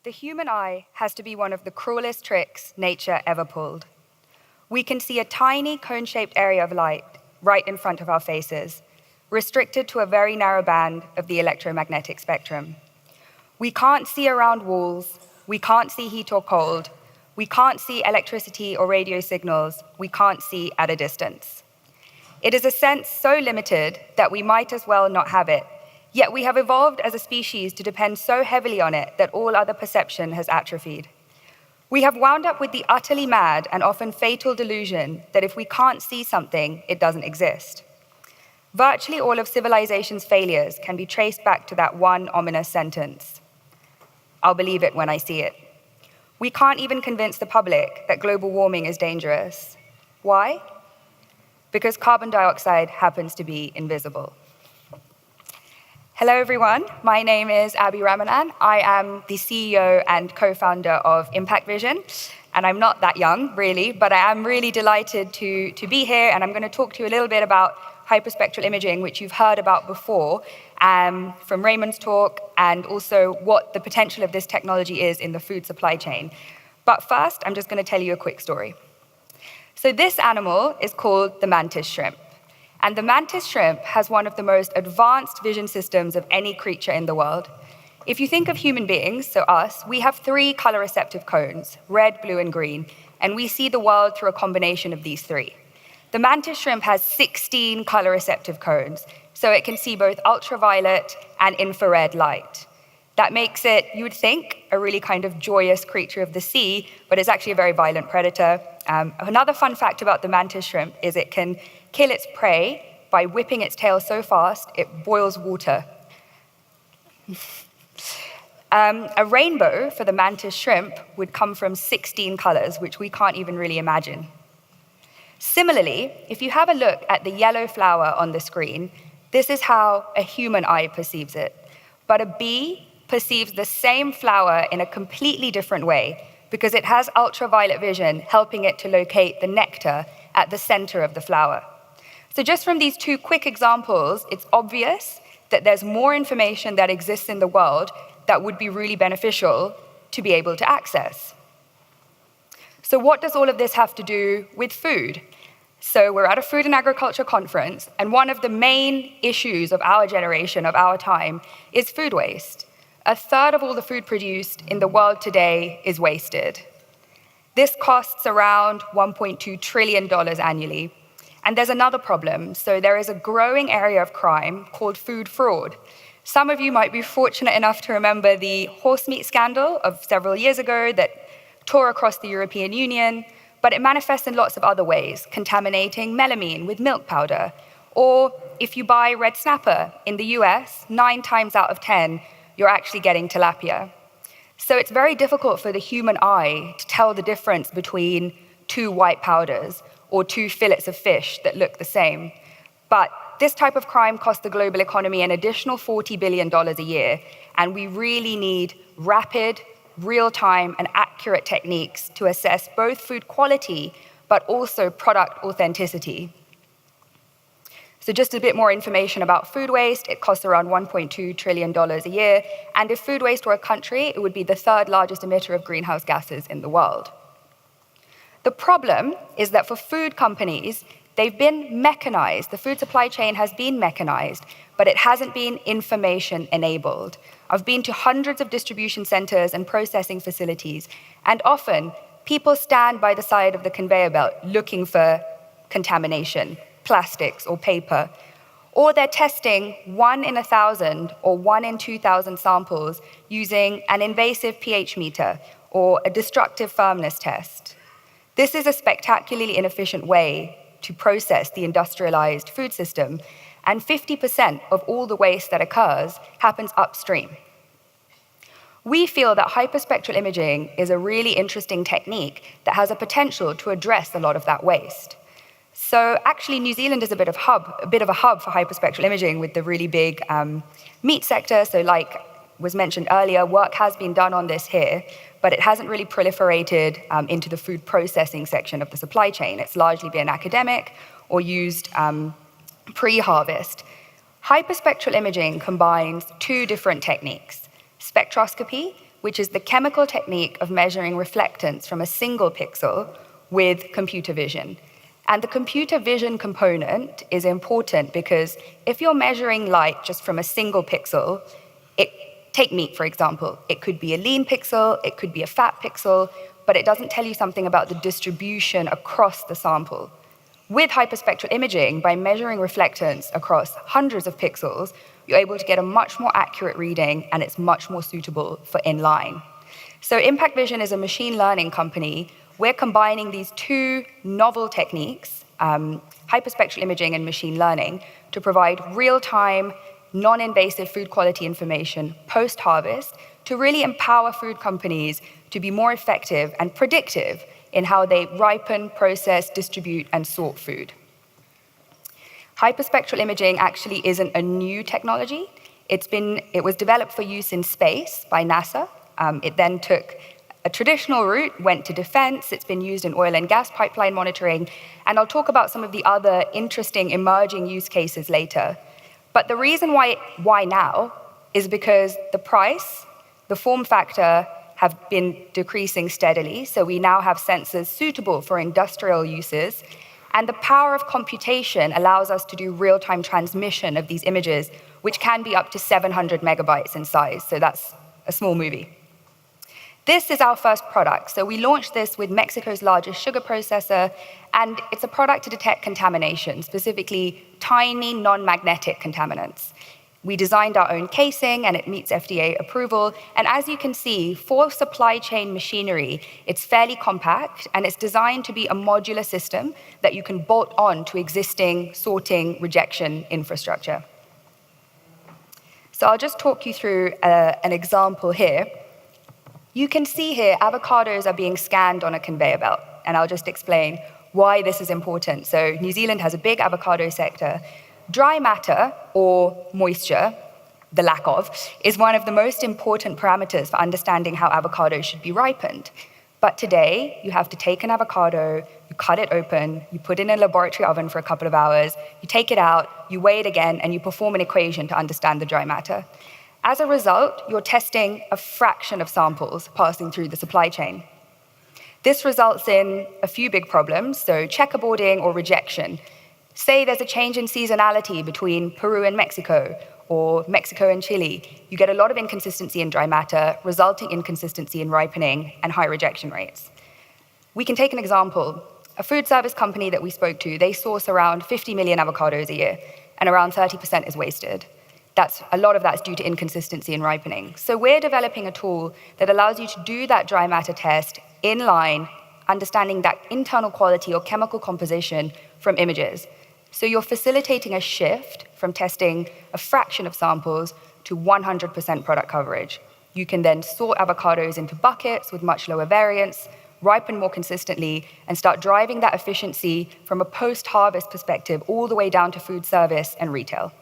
The human eye has to be one of the cruelest tricks nature ever pulled. We can see a tiny cone-shaped area of light right in front of our faces, restricted to a very narrow band of the electromagnetic spectrum. We can't see around walls, we can't see heat or cold, we can't see electricity or radio signals, we can't see at a distance. It is a sense so limited that we might as well not have it, yet we have evolved as a species to depend so heavily on it that all other perception has atrophied. We have wound up with the utterly mad and often fatal delusion that if we can't see something, it doesn't exist. Virtually all of civilization's failures can be traced back to that one ominous sentence. I'll believe it when I see it. We can't even convince the public that global warming is dangerous. Why? Because carbon dioxide happens to be invisible. Hello, everyone. My name is Abi Ramanan. I am the CEO and co-founder of ImpactVision, and I'm not that young, really, but I am really delighted to be here, and I'm going to talk to you a little bit about hyperspectral imaging, which you've heard about before from Raymond's talk, and also what the potential of this technology is in the food supply chain. But first, I'm just going to tell you a quick story. So this animal is called the Mantis Shrimp. And the Mantis Shrimp has one of the most advanced vision systems of any creature in the world. If you think of human beings, so us, we have 3 color-receptive cones, red, blue, and green, and we see the world through a combination of these 3. The Mantis Shrimp has 16 color-receptive cones, so it can see both ultraviolet and infrared light. That makes it, you would think, a really kind of joyous creature of the sea, but it's actually a very violent predator. Another fun fact about the Mantis Shrimp is it can kill its prey by whipping its tail so fast it boils water. A rainbow for the Mantis Shrimp would come from 16 colors, which we can't even really imagine. Similarly, if you have a look at the yellow flower on the screen, this is how a human eye perceives it. But a bee perceives the same flower in a completely different way because it has ultraviolet vision helping it to locate the nectar at the center of the flower. So just from these 2 quick examples, it's obvious that there's more information that exists in the world that would be really beneficial to be able to access. So what does all of this have to do with food? So we're at a food and agriculture conference, and one of the main issues of our generation, of our time, is food waste. 1/3 of all the food produced in the world today is wasted. This costs around $1.2 trillion annually. And there's another problem. So there is a growing area of crime called food fraud. Some of you might be fortunate enough to remember the horse meat scandal of several years ago that tore across the European Union, but it manifests in lots of other ways, contaminating melamine with milk powder. Or if you buy red snapper in the US, 9 times out of 10, you're actually getting tilapia. So it's very difficult for the human eye to tell the difference between 2 white powders or 2 fillets of fish that look the same. But this type of crime costs the global economy an additional $40 billion a year, and we really need rapid, real-time, and accurate techniques to assess both food quality, but also product authenticity. So just a bit more information about food waste. It costs around $1.2 trillion a year, and if food waste were a country, it would be the 3rd largest emitter of greenhouse gases in the world. The problem is that for food companies, they've been mechanized. The food supply chain has been mechanized, but it hasn't been information-enabled. I've been to hundreds of distribution centers and processing facilities, and often people stand by the side of the conveyor belt looking for contamination, plastics or paper, or they're testing 1 in 1,000 or 1 in 2,000 samples using an invasive pH meter or a destructive firmness test. This is a spectacularly inefficient way to process the industrialized food system, and 50% of all the waste that occurs happens upstream. We feel that hyperspectral imaging is a really interesting technique that has a potential to address a lot of that waste. So actually, New Zealand is a bit of a hub for hyperspectral imaging with the really big meat sector. So like was mentioned earlier, work has been done on this here, but it hasn't really proliferated into the food processing section of the supply chain. It's largely been academic or used pre-harvest. Hyperspectral imaging combines 2 different techniques: spectroscopy, which is the chemical technique of measuring reflectance from a single pixel with computer vision. And the computer vision component is important because if you're measuring light just from a single pixel, take meat, for example. It could be a lean pixel, it could be a fat pixel, but it doesn't tell you something about the distribution across the sample. With hyperspectral imaging, by measuring reflectance across hundreds of pixels, you're able to get a much more accurate reading, and it's much more suitable for inline. So ImpactVision is a machine learning company. We're combining these two novel techniques, hyperspectral imaging and machine learning, to provide real-time, non-invasive food quality information post-harvest to really empower food companies to be more effective and predictive in how they ripen, process, distribute, and sort food. Hyperspectral imaging actually isn't a new technology. It was developed for use in space by NASA. It then took a traditional route, went to defense. It's been used in oil and gas pipeline monitoring, and I'll talk about some of the other interesting emerging use cases later. But the reason why now is because the price, the form factor have been decreasing steadily, so we now have sensors suitable for industrial uses, and the power of computation allows us to do real-time transmission of these images, which can be up to 700 megabytes in size, so that's a small movie. This is our first product. So we launched this with Mexico's largest sugar processor, and it's a product to detect contamination, specifically tiny non-magnetic contaminants. We designed our own casing, and it meets FDA approval. And as you can see, for supply chain machinery, it's fairly compact, and it's designed to be a modular system that you can bolt on to existing sorting rejection infrastructure. So I'll just talk you through an example here. You can see here avocados are being scanned on a conveyor belt, and I'll just explain why this is important. So New Zealand has a big avocado sector. Dry matter, or moisture, the lack of, is one of the most important parameters for understanding how avocados should be ripened. But today, you have to take an avocado, you cut it open, you put it in a laboratory oven for a couple of hours, you take it out, you weigh it again, and you perform an equation to understand the dry matter. As a result, you're testing a fraction of samples passing through the supply chain. This results in a few big problems, so checkerboarding or rejection. Say there's a change in seasonality between Peru and Mexico, or Mexico and Chile. You get a lot of inconsistency in dry matter, resulting inconsistency in ripening and high rejection rates. We can take an example. A food service company that we spoke to, they source around 50 million avocados a year, and around 30% is wasted. A lot of that's due to inconsistency in ripening. So we're developing a tool that allows you to do that dry matter test in line, understanding that internal quality or chemical composition from images. So you're facilitating a shift from testing a fraction of samples to 100% product coverage. You can then sort avocados into buckets with much lower variance, ripen more consistently, and start driving that efficiency from a post-harvest perspective all the way down to food service and retail.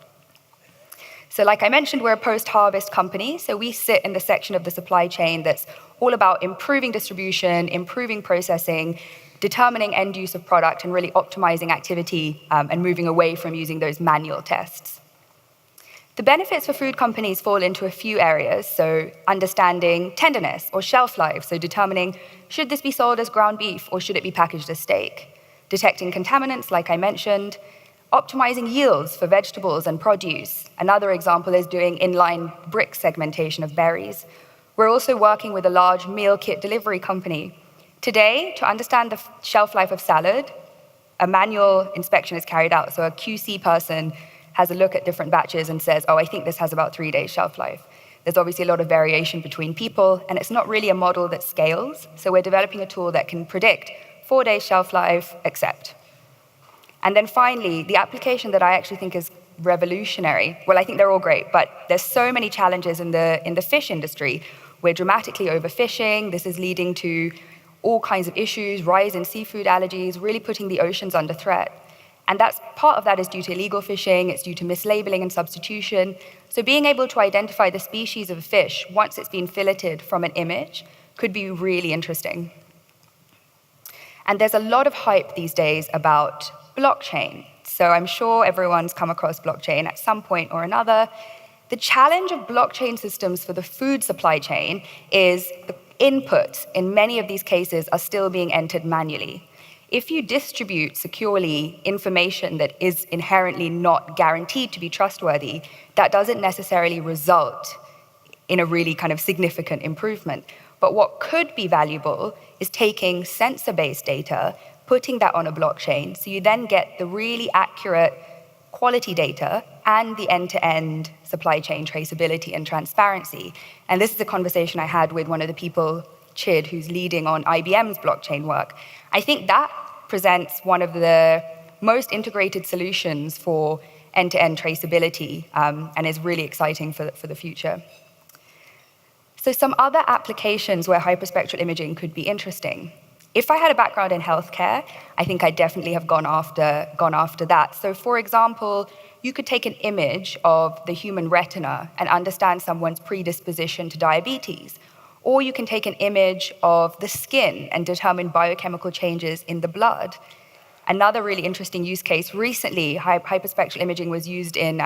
So like I mentioned, we're a post-harvest company, so we sit in the section of the supply chain that's all about improving distribution, improving processing, determining end use of product, and really optimizing activity and moving away from using those manual tests. The benefits for food companies fall into a few areas, so understanding tenderness or shelf life, so determining should this be sold as ground beef or should it be packaged as steak, detecting contaminants like I mentioned, optimizing yields for vegetables and produce. Another example is doing inline brick segmentation of berries. We're also working with a large meal kit delivery company. Today, to understand the shelf life of salad, a manual inspection is carried out. So a QC person has a look at different batches and says, oh, I think this has about 3 days shelf life. There's obviously a lot of variation between people, and it's not really a model that scales. So we're developing a tool that can predict 4 days shelf life, accept. And then finally, the application that I actually think is revolutionary, well, I think they're all great, but there's so many challenges in the fish industry. We're dramatically overfishing. This is leading to all kinds of issues, rise in seafood allergies, really putting the oceans under threat. And part of that is due to illegal fishing, it's due to mislabeling and substitution. So being able to identify the species of a fish once it's been filleted from an image could be really interesting. And there's a lot of hype these days about blockchain. So I'm sure everyone's come across blockchain at some point or another. The challenge of blockchain systems for the food supply chain is the inputs in many of these cases are still being entered manually. If you distribute securely information that is inherently not guaranteed to be trustworthy, that doesn't necessarily result in a really kind of significant improvement. But what could be valuable is taking sensor-based data, putting that on a blockchain, so you then get the really accurate quality data and the end-to-end supply chain traceability and transparency. And this is a conversation I had with one of the people, Chid, who's leading on IBM's blockchain work. I think that presents one of the most integrated solutions for end-to-end traceability and is really exciting for the future. So some other applications where hyperspectral imaging could be interesting. If I had a background in healthcare, I think I'd definitely have gone after that. So for example, you could take an image of the human retina and understand someone's predisposition to diabetes. Or you can take an image of the skin and determine biochemical changes in the blood. Another really interesting use case, recently, hyperspectral imaging was used in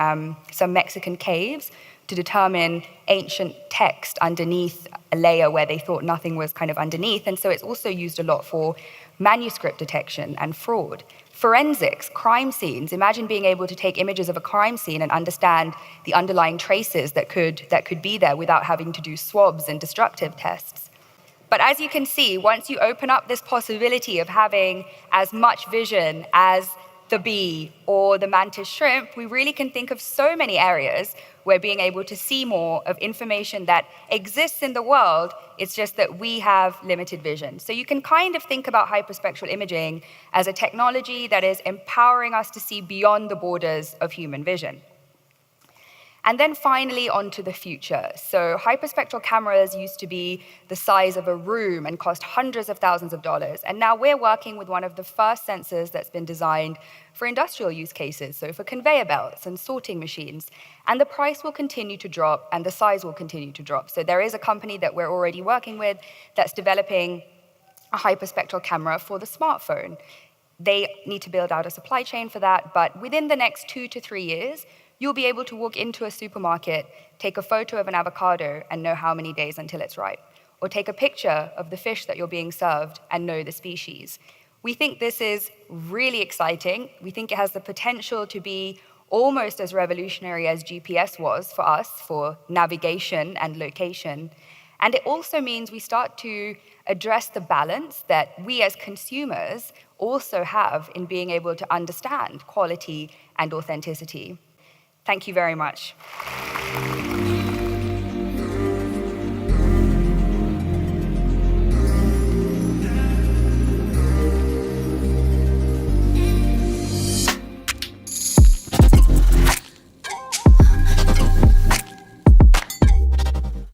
some Mexican caves to determine ancient text underneath a layer where they thought nothing was kind of underneath. And so it's also used a lot for manuscript detection and fraud. Forensics, crime scenes. Imagine being able to take images of a crime scene and understand the underlying traces that could be there without having to do swabs and destructive tests. But as you can see, once you open up this possibility of having as much vision as the bee or the mantis shrimp, we really can think of so many areas where being able to see more of information that exists in the world, it's just that we have limited vision. So you can kind of think about hyperspectral imaging as a technology that is empowering us to see beyond the borders of human vision. And then finally, on to the future. So hyperspectral cameras used to be the size of a room and cost hundreds of thousands of dollars. And now we're working with one of the first sensors that's been designed for industrial use cases, so for conveyor belts and sorting machines. And the price will continue to drop and the size will continue to drop. So there is a company that we're already working with that's developing a hyperspectral camera for the smartphone. They need to build out a supply chain for that, but within the next 2 to 3 years, you'll be able to walk into a supermarket, take a photo of an avocado and know how many days until it's ripe, or take a picture of the fish that you're being served and know the species. We think this is really exciting. We think it has the potential to be almost as revolutionary as GPS was for us for navigation and location. And it also means we start to address the balance that we as consumers also have in being able to understand quality and authenticity. Thank you very much.